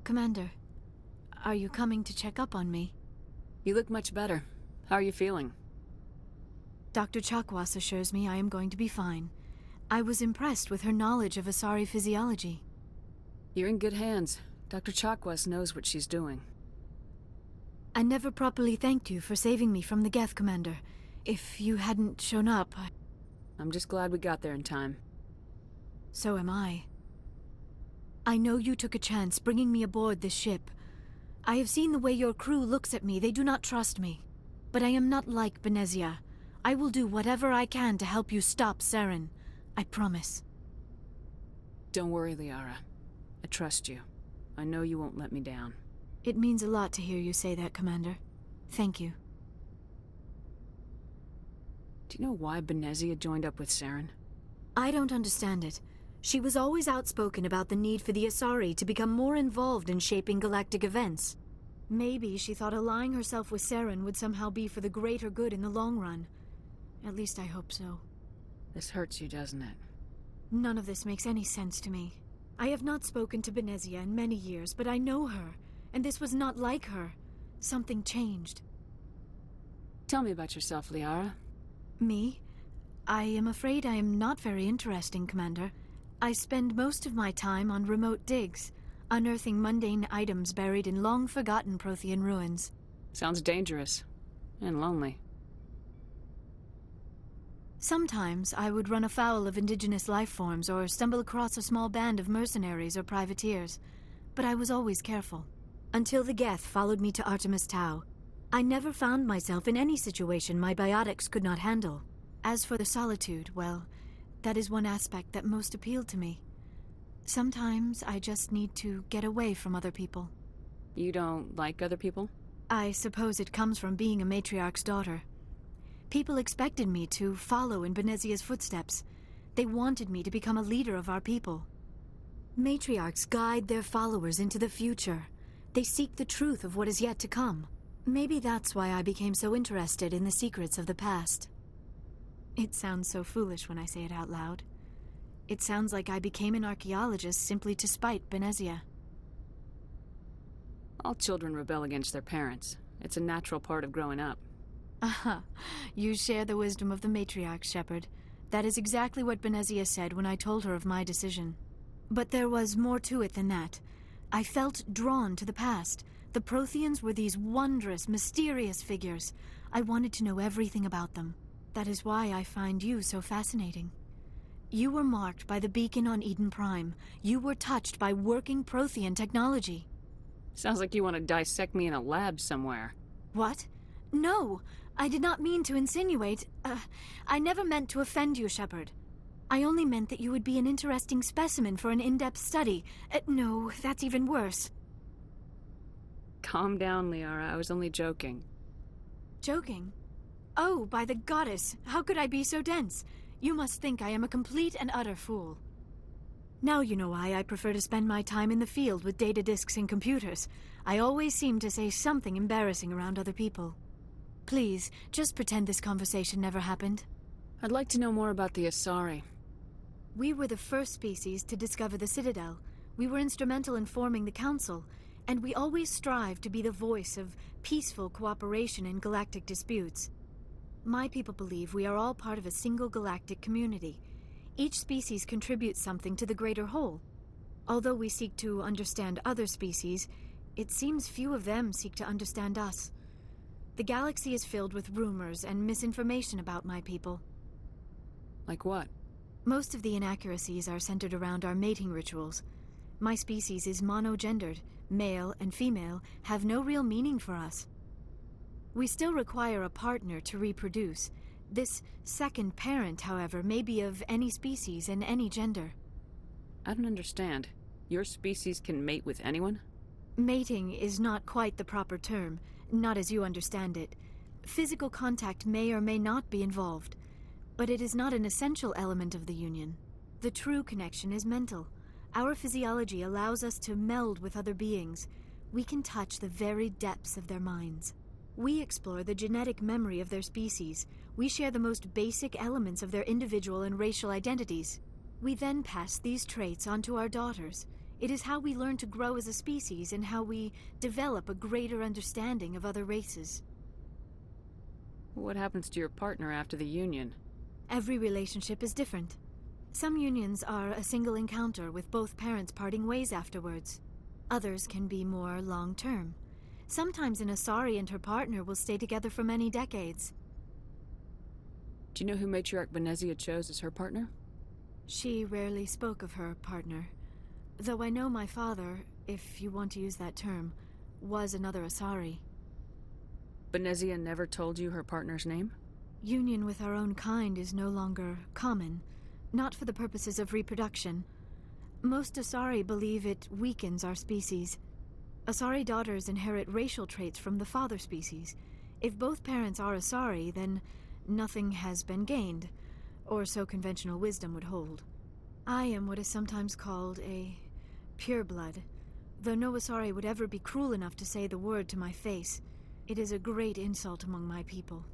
Commander, are you coming to check up on me? You look much better. How are you feeling? Dr. Chakwas assures me I am going to be fine. I was impressed with her knowledge of Asari physiology. You're in good hands. Dr. Chakwas knows what she's doing. I never properly thanked you for saving me from the Geth, Commander. If you hadn't shown up, I'm just glad we got there in time. So am I. I know you took a chance bringing me aboard this ship. I have seen the way your crew looks at me. They do not trust me. But I am not like Benezia. I will do whatever I can to help you stop Saren. I promise. Don't worry, Liara. I trust you. I know you won't let me down. It means a lot to hear you say that, Commander. Thank you. Do you know why Benezia joined up with Saren? I don't understand it. She was always outspoken about the need for the Asari to become more involved in shaping galactic events. Maybe she thought allying herself with Saren would somehow be for the greater good in the long run. At least I hope so. This hurts you, doesn't it? None of this makes any sense to me. I have not spoken to Benezia in many years, but I know her, and this was not like her. Something changed. Tell me about yourself, Liara. Me? I am afraid I am not very interesting, Commander. I spend most of my time on remote digs, unearthing mundane items buried in long-forgotten Prothean ruins. Sounds dangerous. And lonely. Sometimes I would run afoul of indigenous life forms or stumble across a small band of mercenaries or privateers, but I was always careful. Until the Geth followed me to Artemis Tau, I never found myself in any situation my biotics could not handle. As for the solitude, well, that is one aspect that most appealed to me. Sometimes I just need to get away from other people. You don't like other people? I suppose it comes from being a matriarch's daughter. People expected me to follow in Benezia's footsteps. They wanted me to become a leader of our people. Matriarchs guide their followers into the future. They seek the truth of what is yet to come. Maybe that's why I became so interested in the secrets of the past. It sounds so foolish when I say it out loud. It sounds like I became an archaeologist simply to spite Benezia. All children rebel against their parents. It's a natural part of growing up. Aha, you share the wisdom of the matriarch, Shepard. That is exactly what Benezia said when I told her of my decision. But there was more to it than that. I felt drawn to the past. The Protheans were these wondrous, mysterious figures. I wanted to know everything about them. That is why I find you so fascinating. You were marked by the beacon on Eden Prime. You were touched by working Prothean technology. Sounds like you want to dissect me in a lab somewhere. What? No, I did not mean to insinuate. I never meant to offend you, Shepard. I only meant that you would be an interesting specimen for an in-depth study. No, that's even worse. Calm down, Liara. I was only joking. Joking? Oh, by the goddess, how could I be so dense? You must think I am a complete and utter fool. Now you know why I prefer to spend my time in the field with data disks and computers. I always seem to say something embarrassing around other people. Please, just pretend this conversation never happened. I'd like to know more about the Asari. We were the first species to discover the Citadel. We were instrumental in forming the Council, and we always strive to be the voice of peaceful cooperation in galactic disputes. My people believe we are all part of a single galactic community. Each species contributes something to the greater whole. Although we seek to understand other species, it seems few of them seek to understand us. The galaxy is filled with rumors and misinformation about my people. Like what? Most of the inaccuracies are centered around our mating rituals. My species is monogendered. Male and female have no real meaning for us. We still require a partner to reproduce. This second parent, however, may be of any species and any gender. I don't understand. Your species can mate with anyone? Mating is not quite the proper term, not as you understand it. Physical contact may or may not be involved, but it is not an essential element of the union. The true connection is mental. Our physiology allows us to meld with other beings. We can touch the very depths of their minds. We explore the genetic memory of their species. We share the most basic elements of their individual and racial identities. We then pass these traits on to our daughters. It is how we learn to grow as a species and how we develop a greater understanding of other races. What happens to your partner after the union? Every relationship is different. Some unions are a single encounter with both parents parting ways afterwards. Others can be more long-term. Sometimes an Asari and her partner will stay together for many decades. Do you know who Matriarch Benezia chose as her partner? She rarely spoke of her partner. Though I know my father, if you want to use that term, was another Asari. Benezia never told you her partner's name? Union with our own kind is no longer common, not for the purposes of reproduction. Most Asari believe it weakens our species. Asari daughters inherit racial traits from the father species. If both parents are Asari, then nothing has been gained, or so conventional wisdom would hold. I am what is sometimes called a pureblood, though no Asari would ever be cruel enough to say the word to my face. It is a great insult among my people.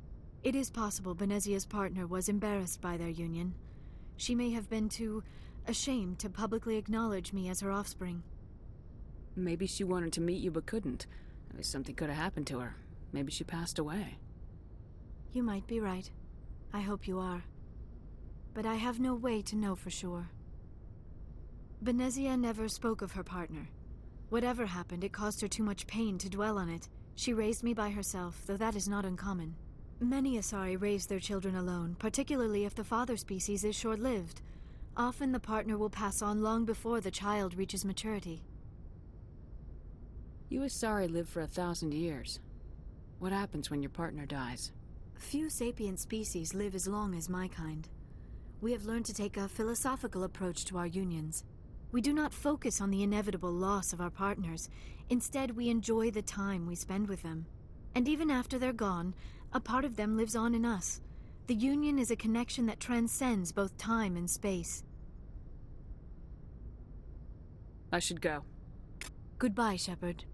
It is possible Benezia's partner was embarrassed by their union. She may have been too ashamed to publicly acknowledge me as her offspring. Maybe she wanted to meet you but couldn't. Something could have happened to her. Maybe she passed away. You might be right. I hope you are. But I have no way to know for sure. Benezia never spoke of her partner. Whatever happened, it caused her too much pain to dwell on it. She raised me by herself, though that is not uncommon. Many Asari raise their children alone, particularly if the father species is short-lived. Often the partner will pass on long before the child reaches maturity. You Asari live for 1,000 years. What happens when your partner dies? Few sapient species live as long as my kind. We have learned to take a philosophical approach to our unions. We do not focus on the inevitable loss of our partners. Instead, we enjoy the time we spend with them. And even after they're gone, a part of them lives on in us. The union is a connection that transcends both time and space. I should go. Goodbye, Shepard.